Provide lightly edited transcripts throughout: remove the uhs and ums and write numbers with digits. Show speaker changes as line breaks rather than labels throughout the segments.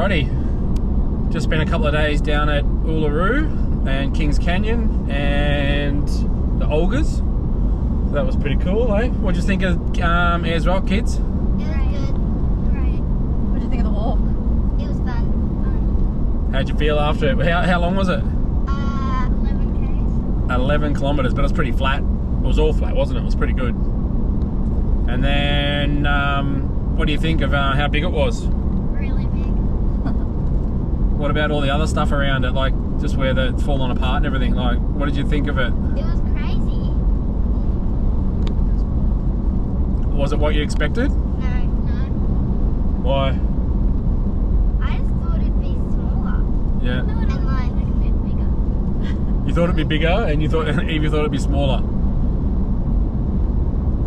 Alrighty, just spent a couple of days down at Uluru and Kings Canyon and the Olgas. So that was pretty cool, eh? What did you think of Ayers Rock, kids?
It was good. Great.
What did you think of the walk?
It was fun.
How'd you feel after it? How long was it?
11 Ks.
11 kilometres, but it was pretty flat. It was all flat, wasn't it? It was pretty good. And then, what do you think of how big it was?
Really big.
What about all the other stuff around it, like just where it's fallen apart and everything? Like, what did you think of it?
It was crazy.
Was it what you expected?
No.
Why?
I just thought it'd be smaller.
Yeah.
And like a bit bigger.
You thought it'd be bigger, and you thought Evie thought it'd be smaller.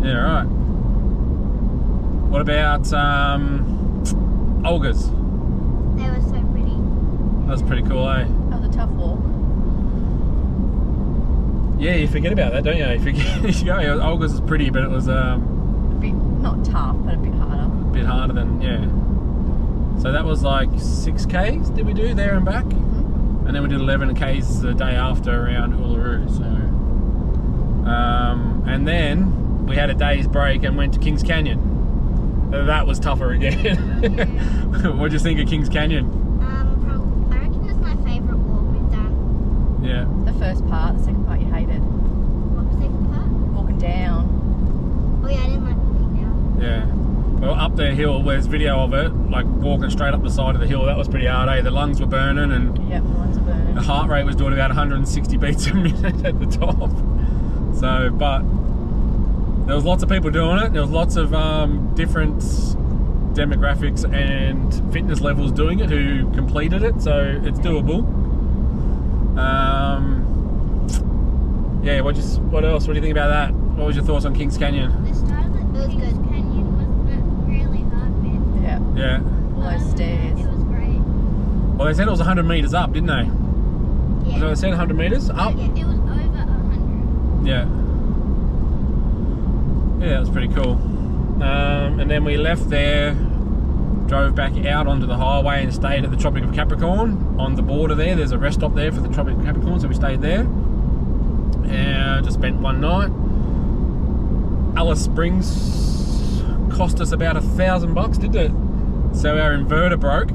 Yeah, right. What about Olgas?
They were so pretty.
That was pretty cool, eh?
That was a tough walk.
Yeah, you forget about that, don't you? You forget. You go, Olgas is pretty, but it was
A bit, not tough, but a bit harder.
a bit harder than, yeah. So that was like 6 Ks did we do there and back?
Mm-hmm.
And then we did 11 Ks the day after around Uluru. So, and then we had a day's break and went to Kings Canyon. That was tougher again. What do you think of Kings Canyon?
I reckon it was my favourite walk we've done.
Yeah.
The first part, the second part you hated.
What was the second part?
Walking down.
Oh yeah, I didn't like walking down.
Yeah. Well, up the hill, there's video of it, like walking straight up the side of the hill. That was pretty hard, eh? The lungs were burning and
Yep, the lungs are burning.
the heart rate was doing about 160 beats a minute at the top. So, but there was lots of people doing it. There was lots of different demographics and fitness levels doing it who completed it, so it's doable. Yeah, what else? What do you think about that? What was your thoughts on Kings Canyon?
The start of the Kings Canyon was the really hard bit.
Yeah,
Yeah.
all those stairs.
It was great.
Well, they said it was 100 metres up, didn't they?
Yeah.
So they said 100 metres up?
Yeah, it was over 100.
Yeah. Yeah, that was pretty cool. And then we left there, drove back out onto the highway and stayed at the Tropic of Capricorn on the border there. There's a rest stop there for the Tropic of Capricorn, so we stayed there. And just spent one night. Alice Springs cost us about $1,000, didn't it? So our inverter broke.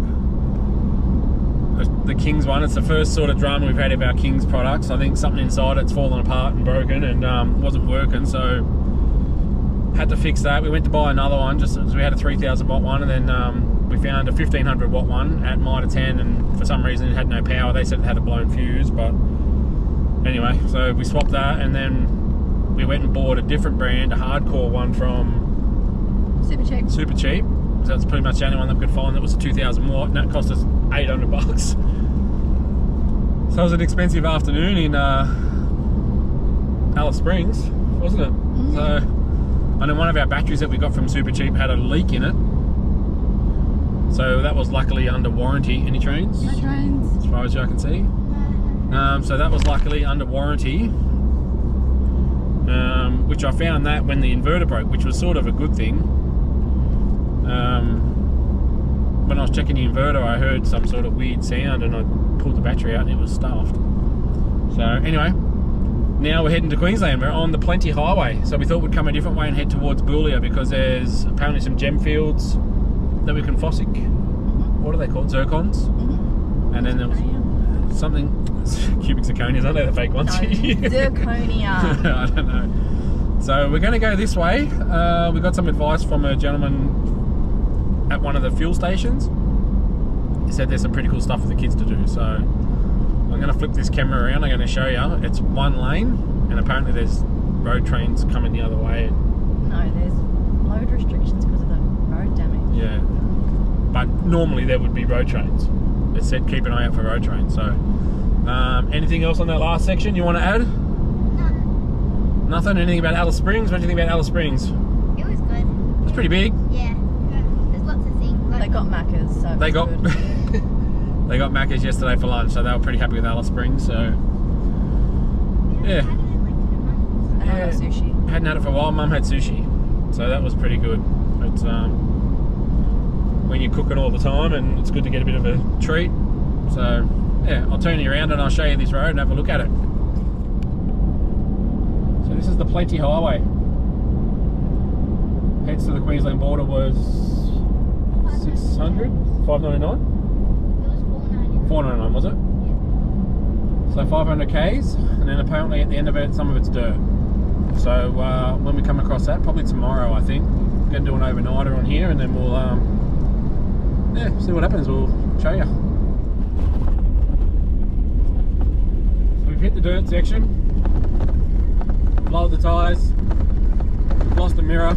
The Kings one, it's the first sort of drama we've had of our Kings products. I think something inside it's fallen apart and broken and wasn't working, so had to fix that. We went to buy another one just as we had a 3,000 watt one, and then we found a 1,500 watt one at Mitre 10, and for some reason it had no power. They said it had a blown fuse, but anyway, so we swapped that, and then we went and bought a different brand, a hardcore one from
Super cheap.
Super Cheap. So that's pretty much the only one that we could find that was a 2,000 watt, and that cost us $800. So it was an expensive afternoon in Alice Springs, wasn't it?
Mm-hmm.
So, and then one of our batteries that we got from Super Cheap had a leak in it. So that was luckily under warranty. Any trains?
No trains.
As far as I can see. So that was luckily under warranty. Which I found that when the inverter broke, which was sort of a good thing. When I was checking the inverter, I heard some sort of weird sound and I pulled the battery out and it was stuffed. So anyway, now we're heading to Queensland. We're on the Plenty Highway. So we thought we'd come a different way and head towards Boulia because there's apparently some gem fields that we can fossick.
Mm-hmm.
What are they called? Zircons?
Mm-hmm.
And then there was something, cubic zirconias, aren't they the fake ones?
No, zirconia.
I don't know. So we're going to go this way. We got some advice from a gentleman at one of the fuel stations. He said there's some pretty cool stuff for the kids to do. So I'm going to flip this camera around. I'm going to show you. It's one lane, and apparently there's road trains coming the other way.
No, there's load restrictions because of the road damage.
Yeah, but normally there would be road trains. It said keep an eye out for road trains. So anything else on that last section you want to add?
No.
Nothing? Anything about Alice Springs? What do you think about Alice Springs?
It was good.
It's pretty big.
Yeah. There's lots of things.
They got Macca's, so
They
it's
got
good.
they got Macca's yesterday for lunch, so they were pretty happy with Alice Springs. So yeah,
And I got sushi.
hadn't had it for a while. Mum had sushi, so that was pretty good. But when you're cooking all the time, and it's good to get a bit of a treat. So yeah, I'll turn you around and I'll show you this road and have a look at it. So this is the Plenty Highway. Heads to the Queensland border was 600, 599?
It was 4.99.
499 was it? So 500 k's, and then apparently at the end of it, some of it's dirt. So when we come across that, probably tomorrow, I think, we're going to do an overnighter on here, and then we'll yeah, see what happens. We'll show you. So we've hit the dirt section, lowered the tyres, lost the mirror.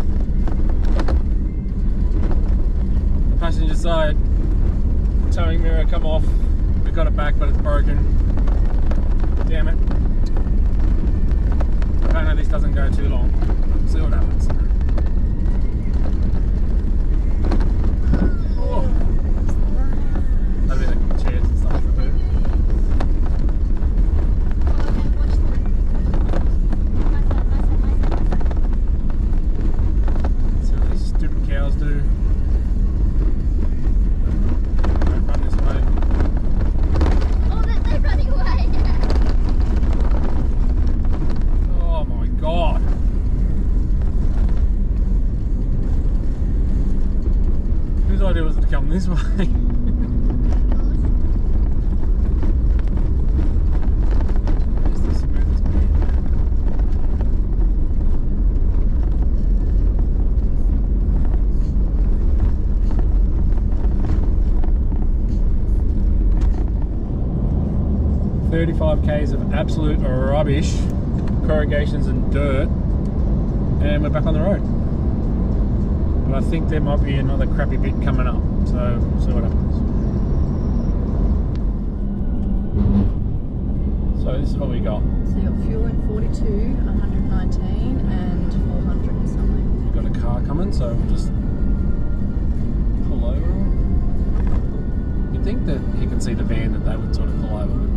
The passenger side towing mirror come off. We got it back, but it's broken. Damn it. Apparently this doesn't go too long. We'll see what happens. Oh. That'll be the chairs and stuff for her. See what these stupid cows do. Don't run this way.
Oh, they're running away.
Oh my god. Whose idea was it to come this way? Where's the smoothest bit? "35 k's of absolute rubbish, corrugations and dirt, and we're back on the road." But I think there might be another crappy bit coming up, so we'll see what happens. So this is what we got.
So you got fuel in 42, 119 and 400 and something.
We've got a car coming, so we'll just pull over. You'd think that he can see the van, that they would sort of pull over, wouldn't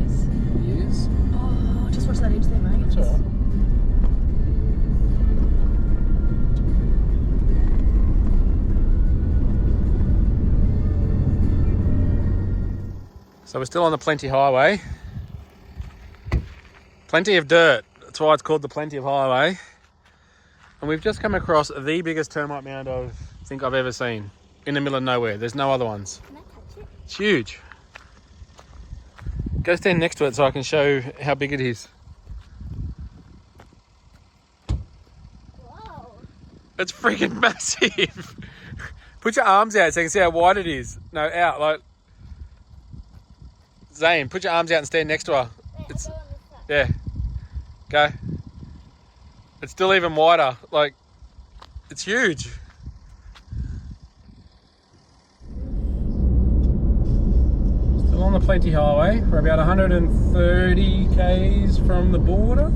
Yes.
you? Yes.
Oh, just watch that edge there, mate.
That's alright. So we're still on the Plenty Highway. Plenty of dirt. That's why it's called the Plenty of Highway. And we've just come across the biggest termite mound I think I've ever seen. In the middle of nowhere. There's no other ones.
Can I touch it?
It's huge. Go stand next to it so I can show how big it is.
Whoa.
It's freaking massive. Put your arms out so you can see how wide it is. No, out. Like, Zane, put your arms out and stand next to her.
Wait,
It's,
I'll go on this side.
yeah. Go. It's still even wider. Like, it's huge. Still on the Plenty Highway. We're about 130 k's from the border.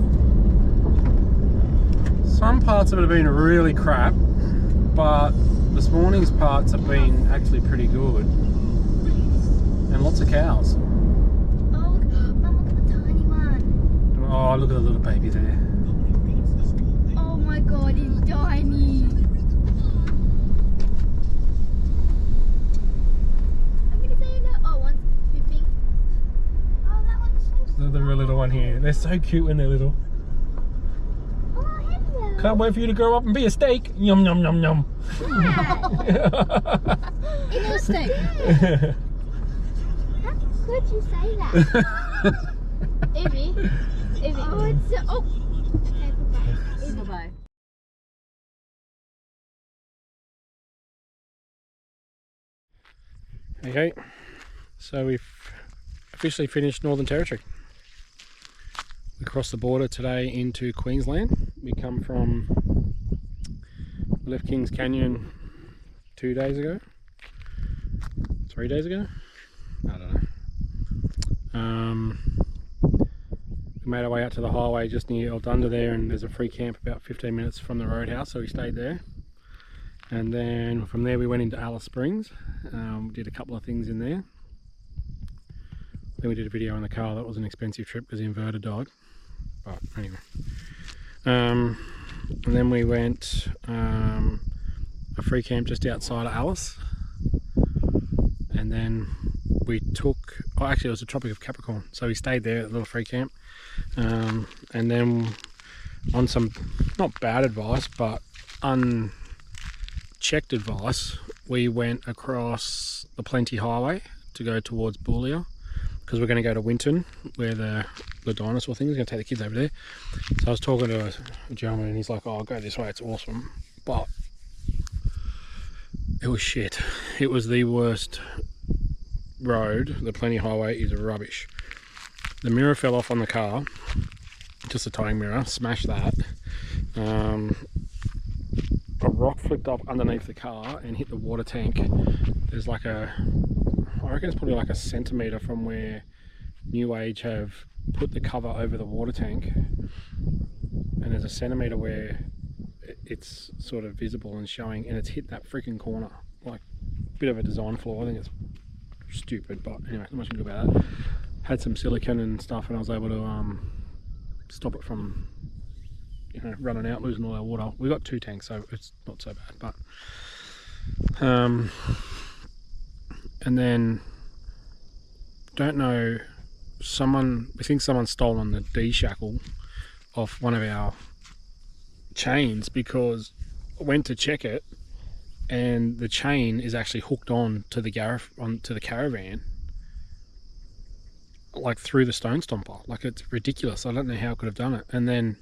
Some parts of it have been really crap, but this morning's parts have been actually pretty good. And lots of cows.
Oh, Mum, look at the tiny one.
Oh, look at the little baby there.
Oh my god, he's tiny. I'm gonna say no. Oh, one's pooping. Oh, that one's so
Look at the real little one here. They're so cute when they're little.
Oh, hello.
Can't wait for you to grow up and be a steak. Yum, yum, yum, yum.
It's a
steak.
How could you say that? Evie. Oh, it's so. Oh. Okay, bye-bye.
Bye-bye.
Okay, so we've officially finished Northern Territory. We crossed the border today into Queensland. We come from, we left Kings Canyon 2 days ago, 3 days ago, I don't know. We made our way out to the highway just near Eldunda there, and there's a free camp about 15 minutes from the roadhouse, so we stayed there. And then from there we went into Alice Springs. Did a couple of things in there. Then we did a video in the car. That was an expensive trip because the inverter died. But anyway. And then we went a free camp just outside of Alice. and then we took, oh actually it was the Tropic of Capricorn, so we stayed there at a little free camp, and then on some not bad advice but unchecked advice, we went across the Plenty Highway to go towards Boulia, because we're going to go to Winton where the dinosaur thing is. Going to take the kids over there. So I was talking to a gentleman and he's like, oh, I'll go this way, it's awesome, but it was shit. It was the worst road. The Plenty Highway is rubbish. The mirror fell off on the car, just a towing mirror, smashed that. A rock flipped up underneath the car and hit the water tank. There's like I reckon it's probably like a centimetre from where New Age have put the cover over the water tank, and there's a centimetre where it's sort of visible and showing, and it's hit that freaking corner. Like, bit of a design flaw. I think it's stupid, but anyway, not much to do about that. Had some silicone and stuff, and I was able to stop it from, you know, running out, losing all our water. We got 2 tanks, so it's not so bad. But and then don't know, we think someone's stolen the D-shackle off one of our chains, because I went to check it and the chain is actually hooked on to the caravan, like through the stone stomper. Like, it's ridiculous. I don't know how I could have done it. And then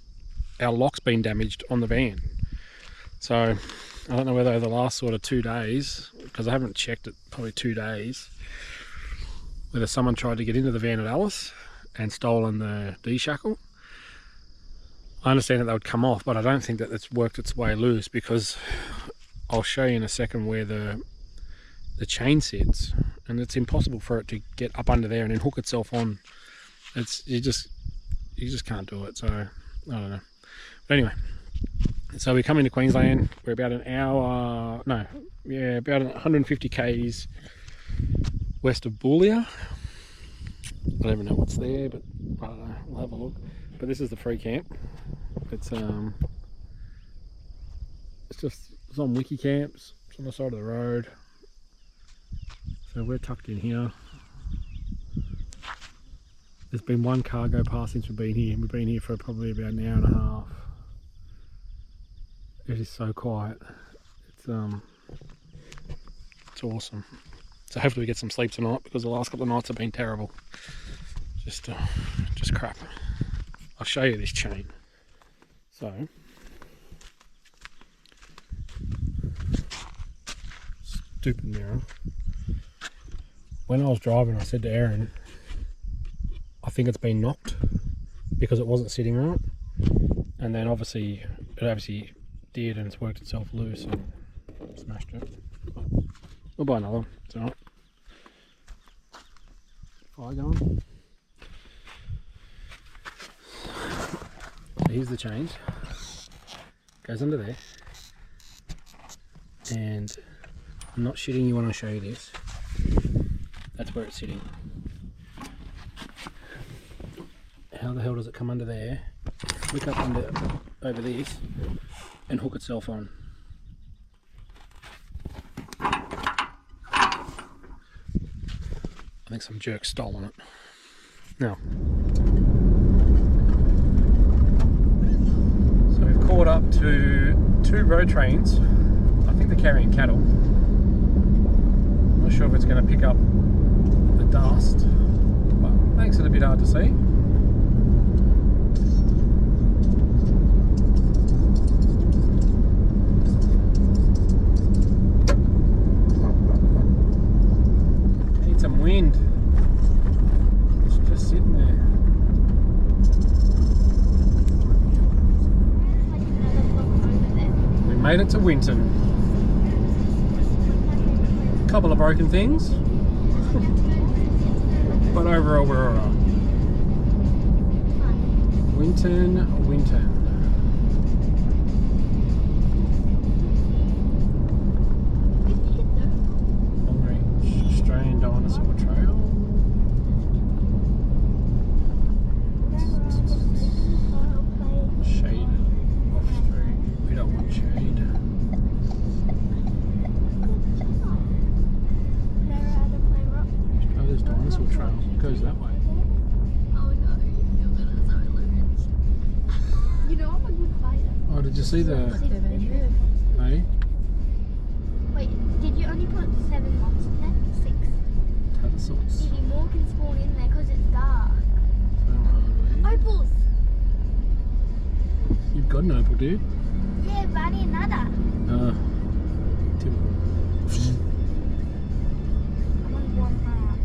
our lock's been damaged on the van, so I don't know whether the last sort of 2 days, because I haven't checked it, probably 2 days, whether someone tried to get into the van at Alice and stolen the D-shackle. I understand that they would come off, but I don't think that it's worked its way loose, because I'll show you in a second where the chain sits, and it's impossible for it to get up under there and then hook itself on. You just can't do it. So I don't know. But anyway, so we come into Queensland. We're about an hour, no, yeah, about 150 k's west of Boulia. I don't even know what's there, but I don't know, we'll have a look. But this is the free camp. It's on Wiki Camps. It's on the side of the road. So we're tucked in here. There's been one car go past since we've been here. We've been here for probably about an hour and a half. It is so quiet. It's awesome. So hopefully we get some sleep tonight, because the last couple of nights have been terrible. Just crap. I'll show you this chain. So, stupid mirror. When I was driving, I said to Erin, I think it's been knocked because it wasn't sitting right. And then it obviously did, and it's worked itself loose and smashed it. But we'll buy another one, it's alright. Fire going. So here's the chains. Goes under there. And I'm not shitting you when I show you this. That's where it's sitting. How the hell does it come under there, flick up over this, and hook itself on? I think some jerk stolen it. Now, so we've caught up to 2 road trains. I think they're carrying cattle. I'm not sure if it's going to pick up the dust, but makes it a bit hard to see. Some wind. It's just sitting there. We made it to Winton. A couple of broken things, but overall we're alright. Winton. Australian Dinosaur Trail. Shaded off street. We don't want shade. see the... Hey?
Wait, did you only put 7 months in there? 6.
Tater sauce.
Maybe more can spawn in there because it's dark. Opals!
You've got an opal, dude.
Yeah, but I need another.
Typical.
I'm on 1 heart.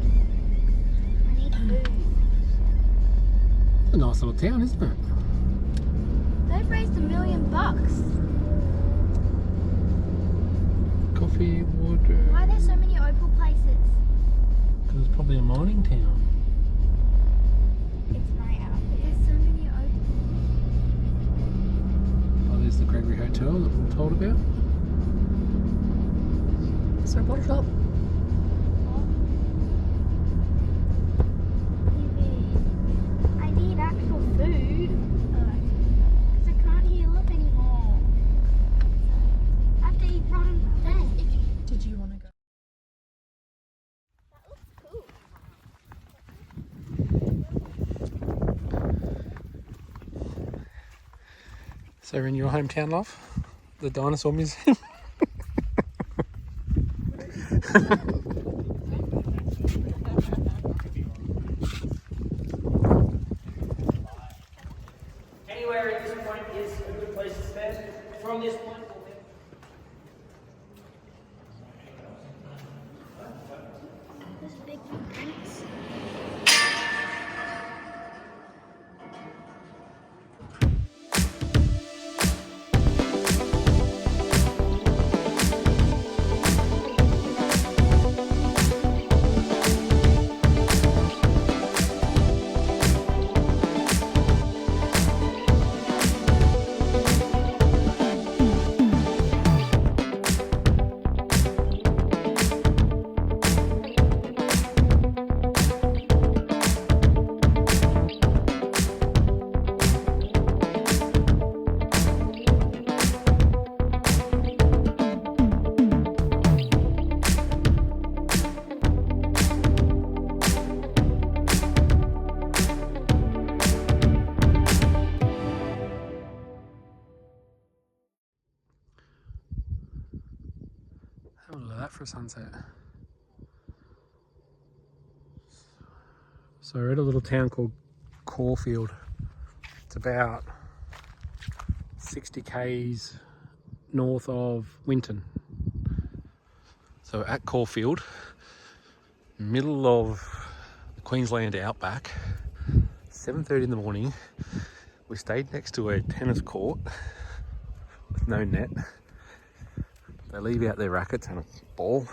I need food.
It's a nice little town, isn't it?
They've raised $1 million.
Coffee, water.
Why are there so many opal places?
Because it's probably a mining town.
It's my outfit. There's so many opal.
Oh, there's the Gregory Hotel that we were told about.
So bottle shop.
I need actual food. Because I can't heal up anymore. I have to eat rotten things.
Did you want to go?
That looks cool.
So we're in your hometown, love? The Dinosaur Museum?
Anywhere at this point is a good place to stand. From this point,
There's big footprints.
Have a look at that for a sunset. So we're at a little town called Caulfield. It's about 60 k's north of Winton. So at Caulfield, middle of the Queensland outback, 7:30 in the morning. We stayed next to a tennis court with no net. They leave out their rackets and a ball.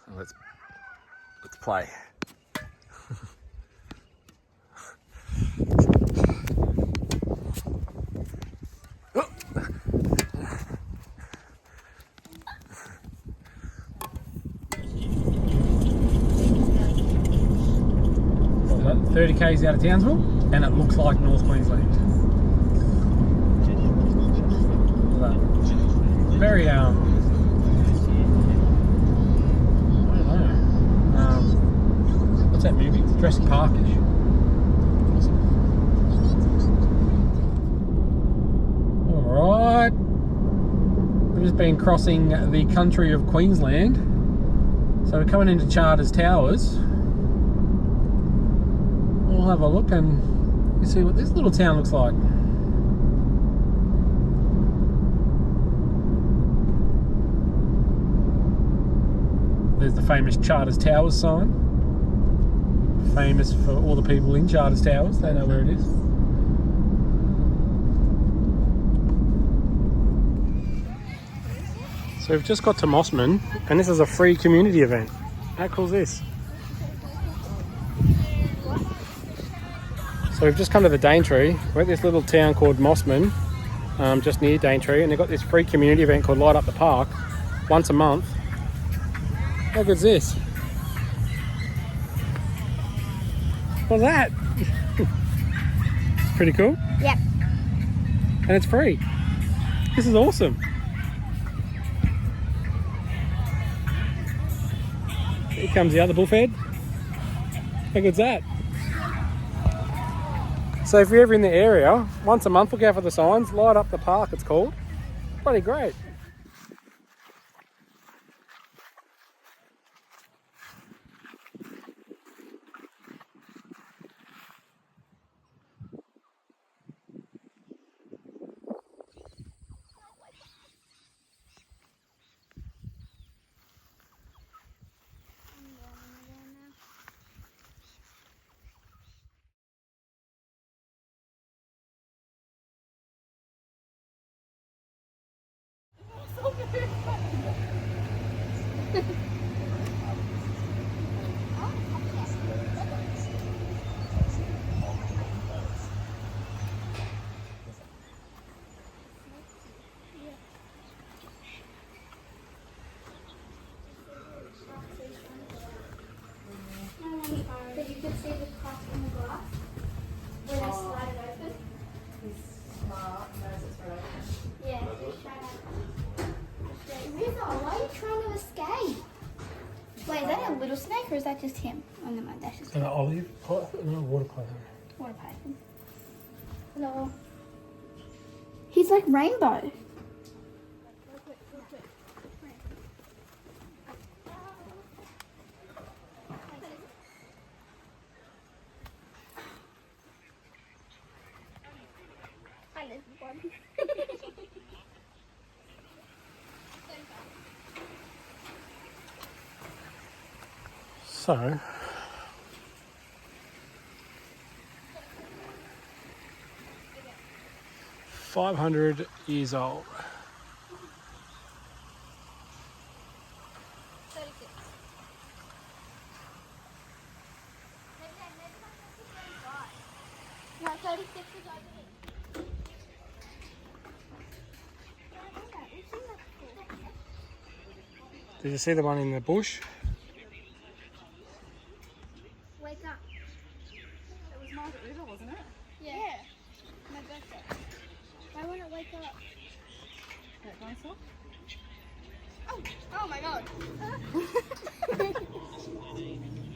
So let's play. What was that? 30 k's out of Townsville, and it looks like North Queensland. Look at that. Very I don't know. What's that movie? Jurassic Parkish. Alright. We've just been crossing the country of Queensland. So we're coming into Charters Towers. We'll have a look and you see what this little town looks like. There's the famous Charters Towers sign. Famous for all the people in Charters Towers. They know where it is. So we've just got to Mossman, and this is a free community event. How cool is this? So we've just come to the Daintree. We're at this little town called Mossman, just near Daintree, and they've got this free community event called Light Up the Park, once a month. How good's this? What's that? It's pretty cool.
Yep.
And it's free. This is awesome. Here comes the other bullfed. How good's that? So if you're ever in the area, once a month look out for the signs, light up the park it's called. Bloody great.
But you can see the crack in the glass when I slide it open.
He's smart, knows it's right.
Yeah, just try that. Rizzo, why are you trying to escape? Wait, is that a little snake or is that just him? Oh, no, mind, that's just
An olive? No, water python.
water python. Hello. He's like rainbow.
So, $500 years old.
36. No, 36 is over here.
Did you see the one in the bush?
Wake up.
It was Margaret River, wasn't it?
Yeah. My birthday. Why won't it wake up?
That dinosaur?
Oh, oh my god.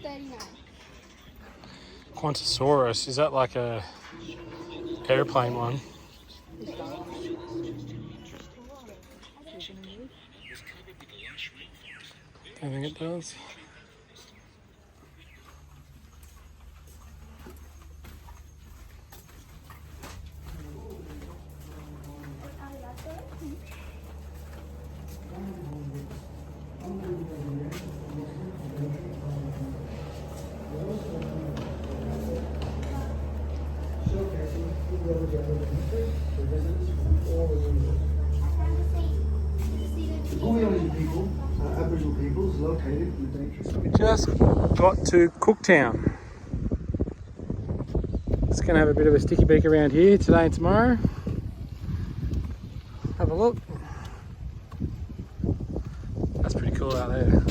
39.
Quantosaurus, is that like a airplane one? I think it does.
Goyali people, Aboriginal peoples located in the dangerous.
We just got to Cooktown. It's going to have a bit of a sticky beak around here today and tomorrow. Have a look. That's pretty cool out there.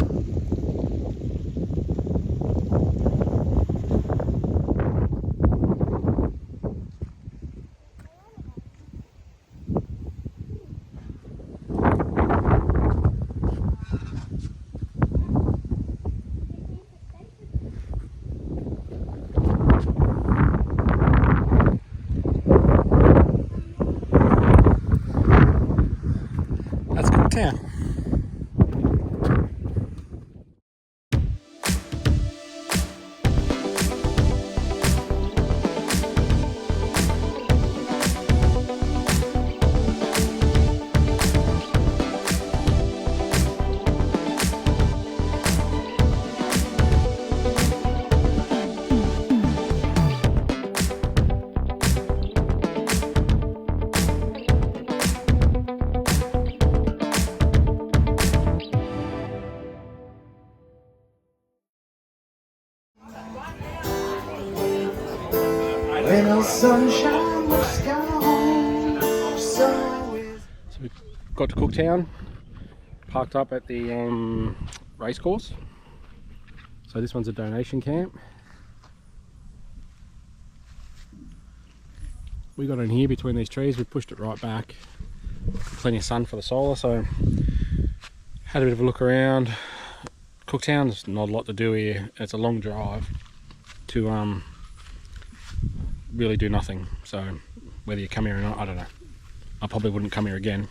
That's Cooktown.
When the sunshine looks gone, so is.
So we got to Cooktown, parked up at the race course. So this one's a donation camp. We got in here between these trees, we pushed it right back. Plenty of sun for the solar, so had a bit of a look around. Cooktown, there's not a lot to do here. It's a long drive to really do nothing. So whether you come here or not, I don't know. I probably wouldn't come here again.